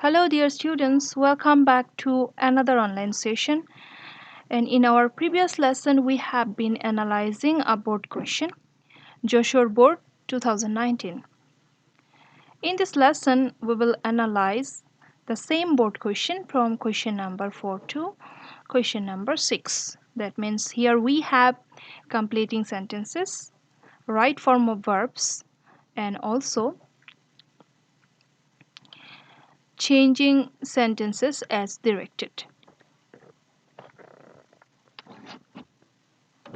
Hello, dear students. Welcome back to another online session. And in our previous lesson, we have been analyzing a board question, Joshua Board 2019. In this lesson, we will analyze the same board question from question number 4 to question number 6. That means here we have completing sentences, right form of verbs, and also changing sentences as directed.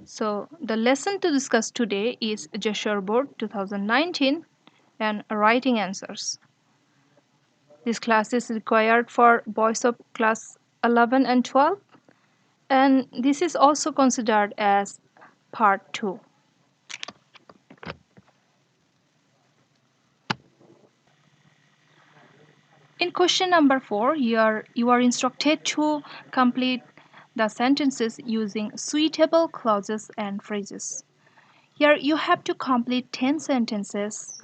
So the lesson to discuss today is Joshua Board 2019 and writing answers. This class is required for boys of class 11 and 12, and this is also considered as part 2. In question number 4, you are instructed to complete the sentences using suitable clauses and phrases. Here you have to complete 10 sentences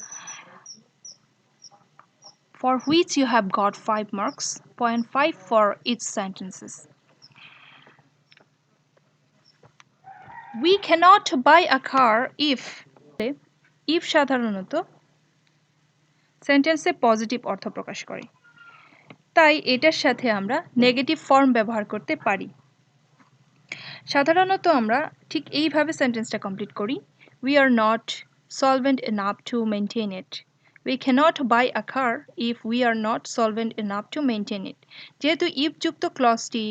for which you have got 5 marks, 0.5 for each sentences. We cannot buy a car if সাধারণত সেন্টেন্সে positive অর্থ প্রকাশ করে, তাই এটার সাথে আমরা negative form ব্যবহার করতে পারি। সাধারণত আমরা ঠিক এইভাবে সেন্টেন্সটা কমপ্লিট করি, we are not solvent enough to maintain it. We cannot buy a car if we are not solvent enough to maintain it. যেহেতু if যুক্ত ক্লজটি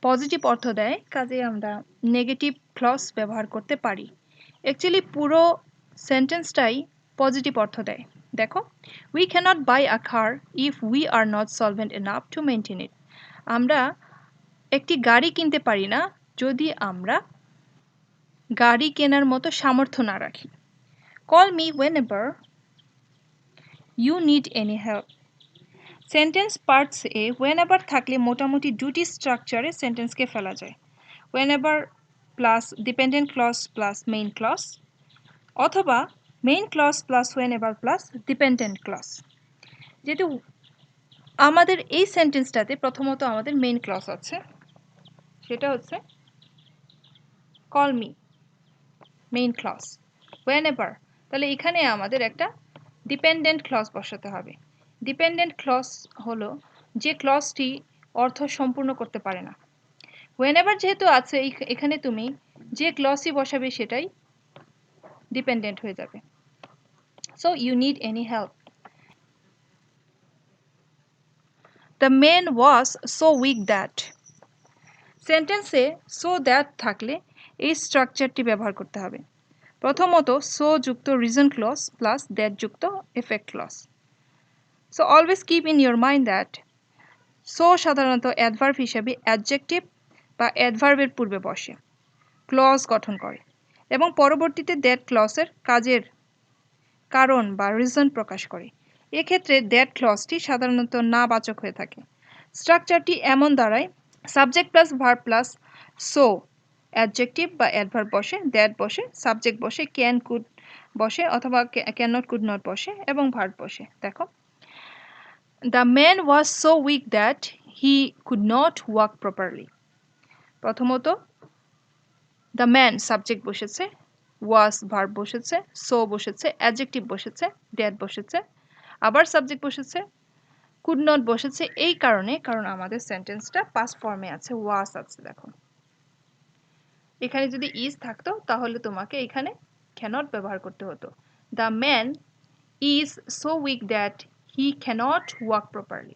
পজিটিভ অর্থ দেয়, কাজে আমরা নেগেটিভ ক্লজ ব্যবহার করতে পারি। অ্যাকচুয়ালি পুরো সেন্টেন্সটাই পজিটিভ অর্থ দেয়। দেখো, we cannot buy a car if we are not solvent enough to maintain it. আমরা একটি গাড়ি কিনতে পারি না যদি আমরা গাড়ি কেনার মতো সামর্থ্য না রাখি। Call me whenever you need any help. Sentence parts এ whenever থাকলে মোটামুটি দুটি স্ট্রাকচারে সেন্টেন্সকে ফেলা যায়, whenever plus dependent clause plus main clause, অথবা main clause plus whenever plus dependent clause. যেহেতু আমাদের এই সেন্টেন্সটাতে প্রথমত আমাদের মেইন ক্লজ আছে, সেটা হচ্ছে কল মি, মেইন ক্লজ। whenever, তাহলে এখানে আমাদের একটা ডিপেন্ডেন্ট ক্লজ বসাতে হবে। ডিপেন্ডেন্ট ক্লজ হলো যে ক্লজটি অর্থ সম্পূর্ণ করতে পারে না। whenever যেহেতু আছে, এখানে তুমি যে ক্লজই বসাবে সেটাই ডিপেন্ডেন্ট হয়ে যাবে। So you need any help. The man was so weak that. সেন্টেন্সে so that থাকলে এই স্ট্রাকচারটি ব্যবহার করতে হবে। প্রথমত so যুক্ত রিজন ক্লজ প্লাস that যুক্ত effect clause. So always keep in your mind that so সাধারণত অ্যাডভার্ব হিসেবে অ্যাডজেক্টিভ বা অ্যাডভার্বের পূর্বে বসে, ক্লজ গঠন করে এবং পরবর্তীতে দ্যাট ক্লজের কাজের কারণ বা রিজন প্রকাশ করে। এক্ষেত্রে দ্যাট ক্লজটি সাধারণত না বাচক হয়ে থাকে। স্ট্রাকচারটি এমন দাঁড়ায়, subject plus verb plus so, adjective বা অ্যাডভার্ব বসে, দ্যাট বসে, সাবজেক্ট বসে, ক্যান কুড বসে অথবা ক্যান নট কুড নট বসে এবং ভার্ব বসে। দেখো, the man was so weak that he could not walk properly. প্রথমত দ্য ম্যান সাবজেক্ট বসেছে, ওয়াজ ভার্ব বসেছে, সো বসেছে, অ্যাডজেক্টিভ বসেছে, দ্যাট বসেছে, আবার সাবজেক্ট বসেছে, কুড নট বসেছে। এই কারণে, কারণ আমাদের সেন্টেন্সটা পাস্ট ফর্মে আছে, ওয়াজ আছে। দেখো, এখানে যদি ইজ থাকতো তাহলে তোমাকে এখানে ক্যানট ব্যবহার করতে হতো। The man is so weak that he cannot walk properly.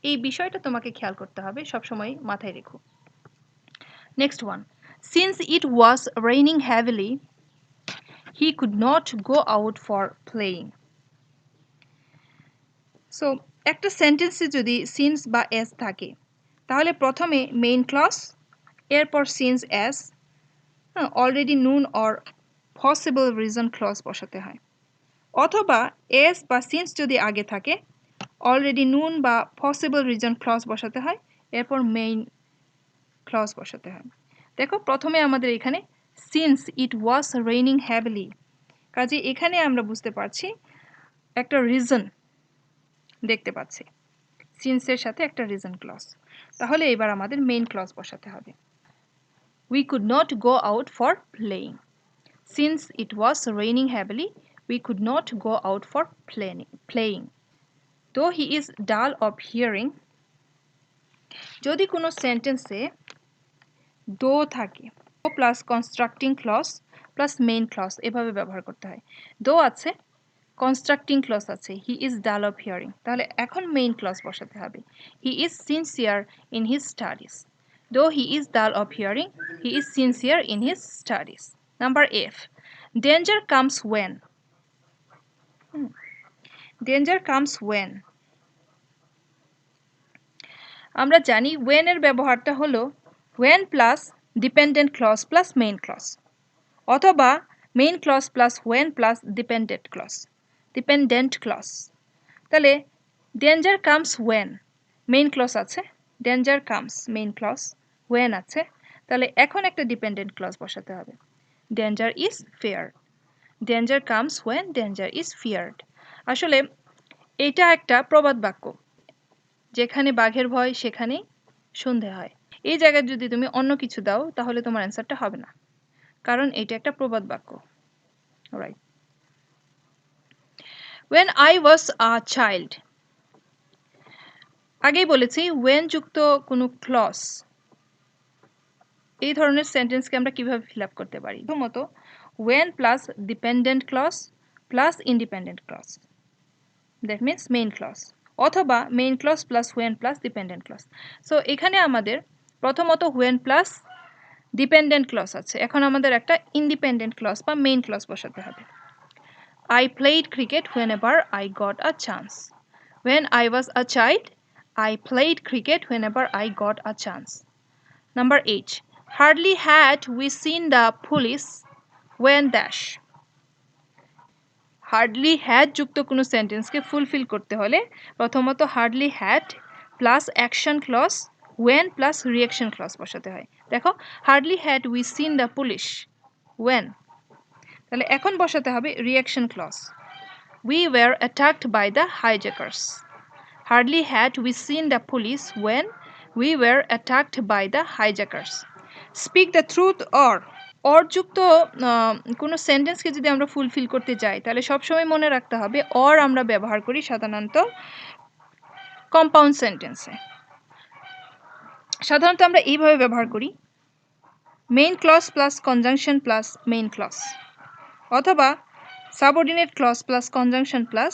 এই বিষয়টা তোমাকে খেয়াল করতে হবে, সবসময় মাথায় রেখো। Next one, since it was raining heavily he could not go out for playing. So একটা সেন্টেন্সে যদি সিন্স বা এস থাকে, তাহলে প্রথমে মেইন ক্লজ, এরপর since as, already known or possible reason clause বসাতে হয়, অথবা এস বা সিন্স যদি আগে থাকে, অলরেডি নুন বা পসিবল রিজন ক্লজ বসাতে হয়, এরপর মেইন ক্লজ বসাতে হয়। দেখো, প্রথমে আমাদের এখানে since it was raining heavily, কাজে এখানে আমরা বুঝতে পারছি একটা রিজন দেখতে পাচ্ছি। since এর সাথে একটা reason clause। তাহলে এবার আমাদের main clause বসাতে হবে। We could not go out for playing. Since it was raining heavily, we could not go out for playing. Though he is dull of hearing, যদি কোনো সেন্টেন্সে দো থাকে, though plus constructing clause plus main clause এভাবে ব্যবহার করতে হয়। Though আছে, constructing clause আছে, he is dull of hearing, তাহলে এখন মেইন ক্লজ বসাতে হবে। He is sincere in his studies. Though he is dull of hearing, he is sincere in his studies. Number F, danger comes when. Danger comes when, আমরা জানি when এর ব্যবহারটা হলো when plus dependent clause plus main clause, অথবা main clause plus when plus dependent clause. তাহলে danger comes when, main clause আছে, danger comes main clause, when আছে, তাহলে এখন একটা ডিপেন্ডেন্ট ক্লজ বসাতে হবে। Danger is feared. Danger comes when danger is feared. আসলে এটা একটা প্রবাদ বাক্য, যেখানে বাঘের ভয় সেখানেই সন্ধে হয়। এই জায়গায় যদি তুমি অন্য কিছু দাও তাহলে তোমার অ্যান্সারটা হবে না, কারণ এটা একটা প্রবাদ বাক্য। Right. When I was a child, আগেই বলেছি when যুক্ত কোনো ক্লজ এই ধরনের সেন্টেন্সকে আমরা কিভাবে ফিল আপ করতে পারি। প্রথমত when plus dependent clause plus independent clause, that means main clause, অথবা main clause plus when plus dependent clause. So এখানে আমাদের প্রথমত when প্লাস ডিপেন্ডেন্ট ক্লজ আছে, এখন আমাদের একটা ইন্ডিপেন্ডেন্ট ক্লজ বা মেইন ক্লজ বসাতে হবে। I played cricket whenever I got a chance. When I was a child, I played cricket whenever I got a chance. Number 8. Hardly had we seen the police when dash. Hardly had যুক্ত কোনো সেন্টেন্সকে fulfil করতে হলে প্রথমত hardly had plus action clause when plus reaction clause বসাতে হয়। দেখো hardly had we seen the police when, তাহলে এখন বসাতে হবে reaction clause. We were attacked by the hijackers. Hardly had we seen the police when we were attacked by the hijackers. Speak the truth or যুক্ত কোনো সেন্টেন্সকে যদি আমরা fulfil করতে যাই তাহলে সবসময় মনে রাখতে হবে or আমরা ব্যবহার করি সাধারণত কম্পাউন্ড সেন্টেন্সে। সাধারণত আমরা এইভাবে ব্যবহার করি main clause plus conjunction plus main clause, অথবা subordinate clause plus conjunction plus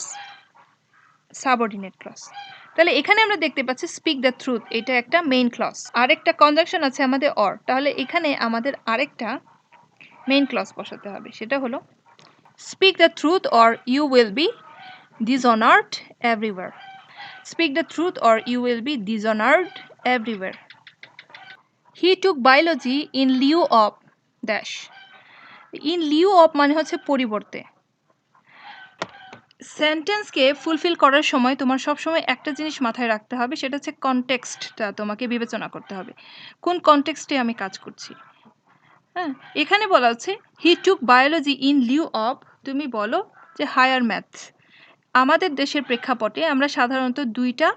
subordinate clause. তাহলে এখানে আমরা দেখতে পাচ্ছি স্পিক দ্য ট্রুথ, এটা একটা মেইন ক্লজ, আরেকটা কনজাংশন আছে আমাদের অর, তাহলে এখানে আমাদের আরেকটা মেইন ক্লজ বসাতে হবে, সেটা হলো speak the truth or you will be dishonoured everywhere. Speak the truth or you will be dishonoured everywhere. He took biology in lieu of dash. In lieu of মানে হচ্ছে পরিবর্তে। সেন্টেন্সকে ফুলফিল করার সময় তোমার সবসময় একটা জিনিস মাথায় রাখতে হবে, সেটা হচ্ছে কনটেক্সটটা তোমাকে বিবেচনা করতে হবে, কোন কনটেক্সটে আমি কাজ করছি। হ্যাঁ, এখানে বলা হচ্ছে হি took biology in lieu of, তুমি বলো যে হায়ার ম্যাথ। আমাদের দেশের প্রেক্ষাপটে আমরা সাধারণত দুইটা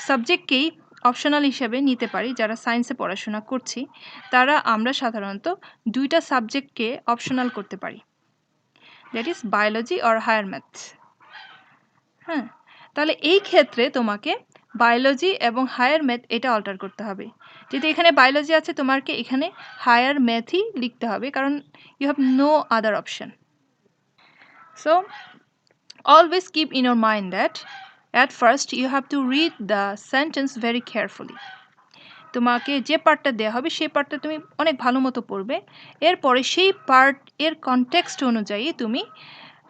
সাবজেক্টকেই অপশনাল হিসেবে নিতে পারি, যারা সায়েন্সে পড়াশোনা করছি তারা আমরা সাধারণত দুইটা সাবজেক্টকে অপশনাল করতে পারি, that is biology or higher math. হ্যাঁ, তাহলে এই ক্ষেত্রে তোমাকে বায়োলজি এবং হায়ার ম্যাথ এটা অল্টার করতে হবে। যদি এখানে বায়োলজি আছে তোমাকে এখানে হায়ার ম্যাথই লিখতে হবে, কারণ you have no other option. So always keep in your mind that at first you have to read the sentence very carefully. তোমাকে যে পার্টটা দেওয়া হবে সেই পার্টটা তুমি অনেক ভালো মতো পড়বে, এরপরে সেই পার্ট এর কনটেক্সট অনুযায়ী তুমি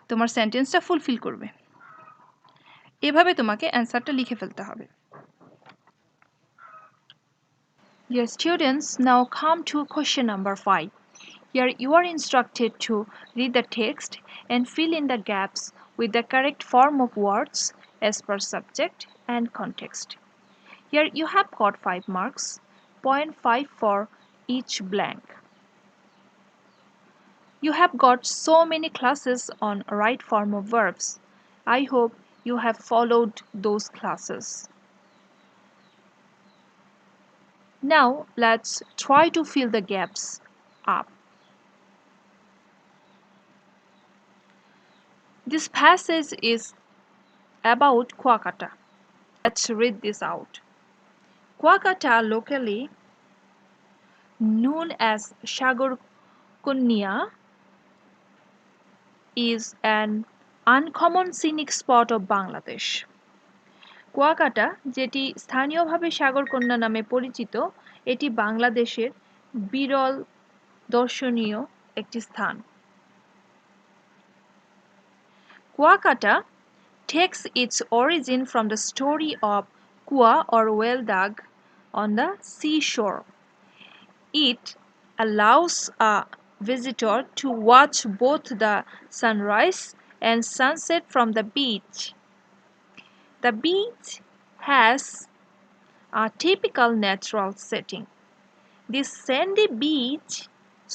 তোমার সেন্টেন্সটা ফুলফিল করবে। এভাবে তোমাকে অ্যান্সারটা লিখে ফেলতে হবে। Dear students, now come to question number 5. Here you are instructed to read the text and fill in the gaps with the correct form of words as per subject and context. Here you have got 5 marks, 0.5 for each blank. You have got so many classes on right form of verbs. I hope you have followed those classes. Now let's try to fill the gaps up. This passage is about Kuakata. Let's read this out. Kuakata, locally known as Sagorkunya, is an uncommon scenic spot of Bangladesh. Kuakata, যেটি স্থানীয়ভাবে সাগরকন্যা নামে পরিচিত, এটি বাংলাদেশের বিরল দর্শনীয় একটি স্থান। Kuakata takes its origin from the story of Kua or well dug on the seashore. It allows a visitor to watch both the sunrise and sunset from the beach. The beach has a typical natural setting. This sandy beach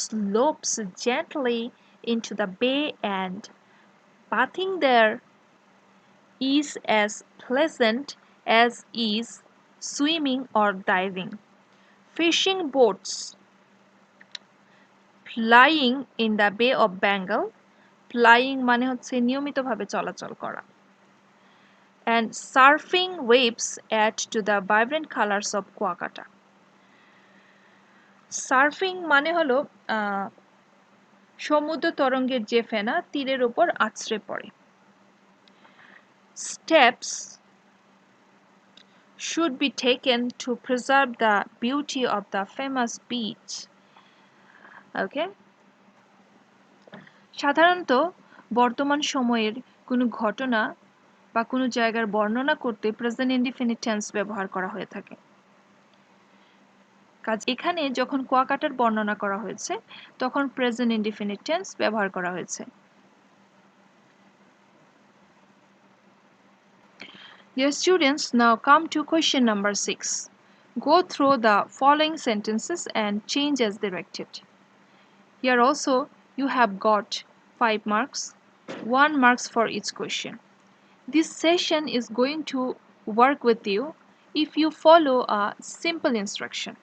slopes gently into the bay, and bathing there is as pleasant as is swimming or diving. Fishing boats plying in the Bay of Bengal, plying মানে হচ্ছে নিয়মিতভাবে চলাচল করা, and surfing waves add to the vibrant colors of Kuakata. Surfing মানে হলো সমুদ্র তরঙ্গের যে ফেনা তীরের উপর আছড়ে পড়ে। Steps should be taken to preserve the beauty of the famous beach. Okay? সাধারণত বর্তমান সময়ের কোনো ঘটনা বা কোনো জায়গার বর্ণনা করতে প্রেজেন্ট ইনডিফিনিট টেন্স ব্যবহার করা হয়ে থাকে। কাজ এখানে যখন কুয়াকাটার বর্ণনা করা হয়েছে তখন প্রেজেন্ট ইনডিফিনিট টেন্স ব্যবহার করা হয়েছে। Dear students, now come to question number 6. Go through the following sentences and change as directed. Here also you have got 5 marks, 1 marks for each question. This session is going to work with you if you follow a simple instruction.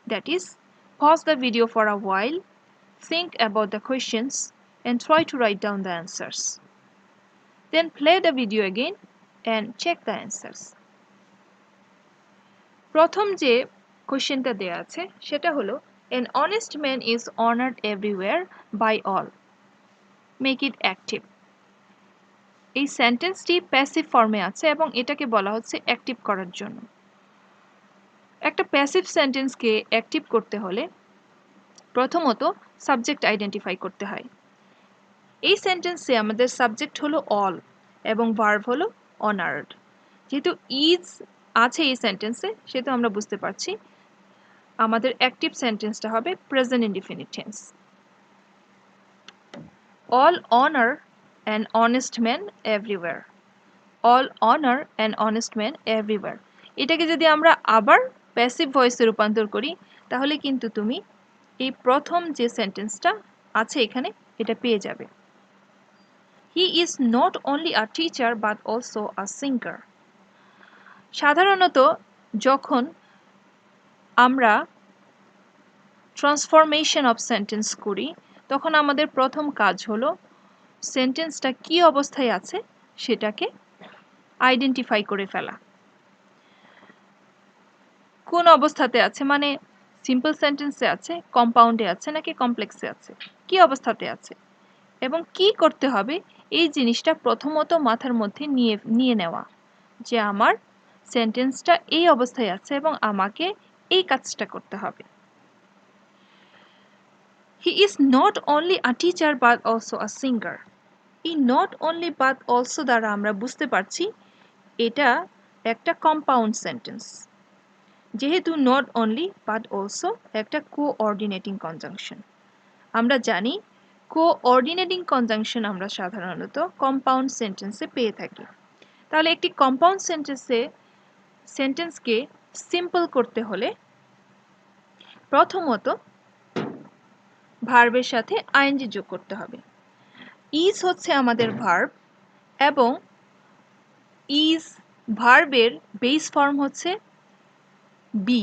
That is, pause the video for a while, think about the questions and try to write down the answers. Then play the video again and check the answers. প্রথম যে কোশ্চেনটা দেয়া আছে সেটা হলো an honest man is honored everywhere by all. Make it active. এই সেন্টেন্সটি passive ফর্মে আছে এবং এটাকে বলা হচ্ছে অ্যাক্টিভ করার জন্য। একটা প্যাসিভ সেন্টেন্সকে অ্যাক্টিভ করতে হলে প্রথমত সাবজেক্ট আইডেন্টিফাই করতে হয়। এই সেন্টেন্সে আমাদের সাবজেক্ট হলো অল এবং ভার্ব হলো অনার্ড। যেহেতু ইজ আছে এই সেন্টেন্সে সেটা আমরা বুঝতে পারছি আমাদের অ্যাক্টিভ সেন্টেন্সটা হবে present indefinite tense. All honor an honest man everywhere. All honor an honest man everywhere. এটাকে যদি আমরা আবার প্যাসিভ ভয়েসে রূপান্তর করি তাহলে কিন্তু তুমি এই প্রথম যে সেন্টেন্সটা আছে এখানে এটা পেয়ে যাবে। He is not only a teacher but also a singer. সাধারণত যখন আমরা ট্রান্সফরমেশন অফ সেন্টেন্স করি তখন আমাদের প্রথম কাজ হলো সেন্টেন্সটা কি অবস্থায় আছে সেটাকে আইডেন্টিফাই করে ফেলা। কোন অবস্থাতে আছে মানে সিম্পল সেন্টেন্সে আছে, কম্পাউন্ডে আছে নাকি কমপ্লেক্সে আছে, কি অবস্থাতে আছে এবং কি করতে হবে এই জিনিসটা প্রথমত মাথার মধ্যে নিয়ে নেওয়া যে আমার সেন্টেন্সটা এই অবস্থায় আছে এবং আমাকে এই কাজটা করতে হবে। He is not only a teacher but also a singer. এই not only but also দ্বারা আমরা বুঝতে পারছি এটা একটা কম্পাউন্ড সেন্টেন্স। যেহেতু not only but also একটা কোঅর্ডিনেটিং কনজাংশন। আমরা জানি কোঅর্ডিনেটিং কনজাংশন আমরা সাধারণত কম্পাউন্ড সেন্টেন্সে পেয়ে থাকি। তাহলে একটি কম্পাউন্ড সেন্টেন্সকে সিম্পল করতে হলে প্রথমত ভার্বের সাথে আইএনজি যোগ করতে হবে। ইজ হচ্ছে আমাদের ভার্ব এবং ইজ ভার্বের বেস ফর্ম হচ্ছে বি।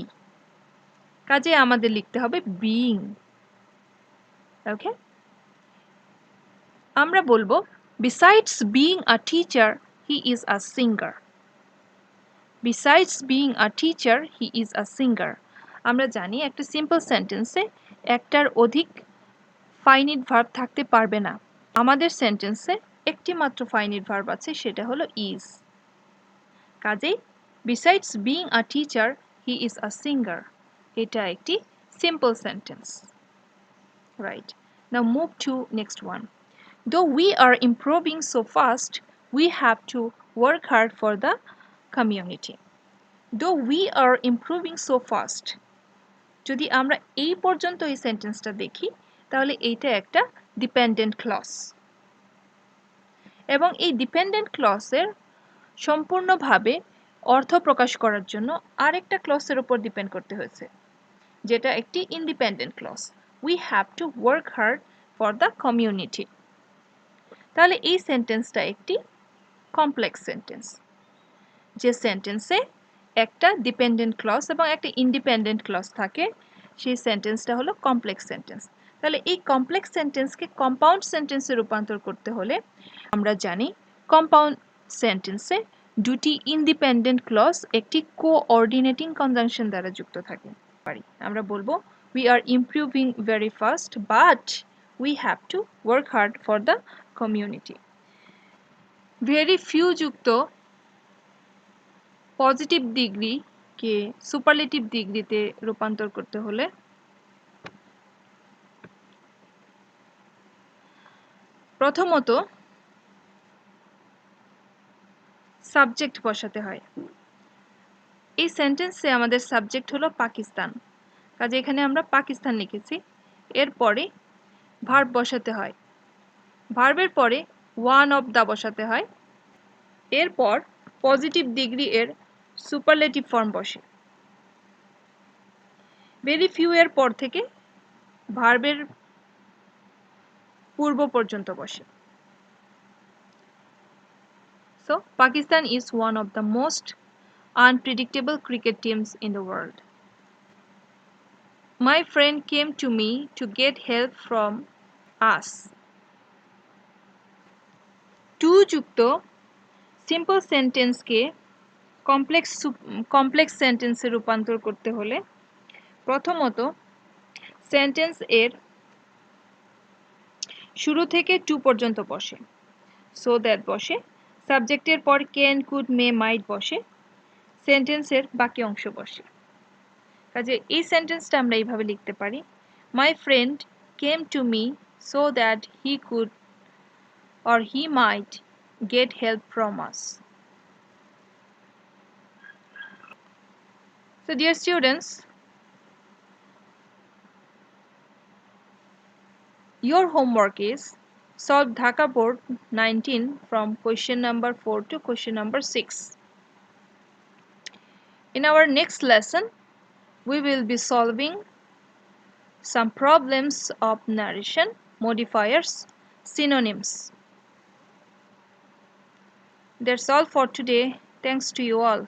কাজে আমাদের লিখতে হবে বিইং। ওকে, আমরা বলবো besides being a teacher he is a singer. Besides being a teacher he is a singer. আমরা জানি একটা সিম্পল সেন্টেন্সে একটার অধিক ফাইনিট ভার্ব থাকতে পারবে না। আমাদের সেন্টেন্সে একটি মাত্র ফাইনিট ভার্ব আছে, সেটা হলো is। কাজেই besides being a teacher he is a singer, এটা একটি simple sentence. Right, now move to next one. Though we are improving so fast, we have to work hard for the community. Though we are improving so fast, যদি আমরা এই পর্যন্ত এই সেন্টেন্সটা দেখি তাহলে এইটা একটা ডিপেন্ডেন্ট ক্লজ, এবং এই ডিপেন্ডেন্ট ক্লজের সম্পূর্ণভাবে অর্থ প্রকাশ করার জন্য আরেকটা ক্লজের উপর ডিপেন্ড করতে হয়েছে, যেটা একটি independent clause. We have to work hard for the community. তাহলে এই সেন্টেন্সটা একটি কমপ্লেক্স সেন্টেন্স। যে সেন্টেন্সে একটা ডিপেন্ডেন্ট ক্লজ এবং একটা ইন্ডিপেন্ডেন্ট ক্লজ থাকে সেই সেন্টেন্সটা হলো কমপ্লেক্স সেন্টেন্স। তাহলে এই কমপ্লেক্স সেন্টেন্সকে কম্পাউন্ড সেন্টেন্সে রূপান্তর করতে হলে আমরা জানি কম্পাউন্ড সেন্টেন্সে দুটি ইন্ডিপেন্ডেন্ট ক্লজ একটি কোঅর্ডিনেটিং কনজাংশন দ্বারা যুক্ত থাকে। আমরা বলবো we are improving very fast but we have to work hard for the community. very few যুক্ত পজিটিভ ডিগ্রিকে সুপারলেটিভ ডিগ্রিতে রূপান্তর করতে হলে প্রথমত সাবজেক্ট বসাতে হয়। এই সেন্টেন্সে আমাদের সাবজেক্ট হলো পাকিস্তান, কাজে এখানে আমরা পাকিস্তান লিখেছি। এরপরে ভার্ব বসাতে হয়, ভার্বের পরে ওয়ান অফ দা বসাতে হয়। এরপর পজিটিভ ডিগ্রি এর সুপারলেটিভ ফর্ম বসে। ভেরি ফিউ এর পর থেকে ভার্বের পূর্ব পর্যন্ত বসে। So Pakistan is one of the most unpredictable cricket teams in the world. My friend came to me to get help from us. To যুক্ত সিম্পল সেন্টেন্সকে কমপ্লেক্স সেন্টেন্সে রূপান্তর করতে হলে প্রথমত সেন্টেন্স এর শুরু থেকে টু পর্যন্ত বসে, সো দ্যাট বসে, সাবজেক্টের পর ক্যান, কুড, মে, মাইট বসে, সেন্টেন্সের বাকি অংশ বসে। কাজে এই সেন্টেন্সটা আমরা এইভাবে লিখতে পারি, my friend came to me so that he could or he might get help from us. So dear students, your homework is solve Dhaka board 19 from question number 4 to question number 6. In our next lesson we will be solving some problems of narration, modifiers, synonyms. That's all for today. Thanks to you all.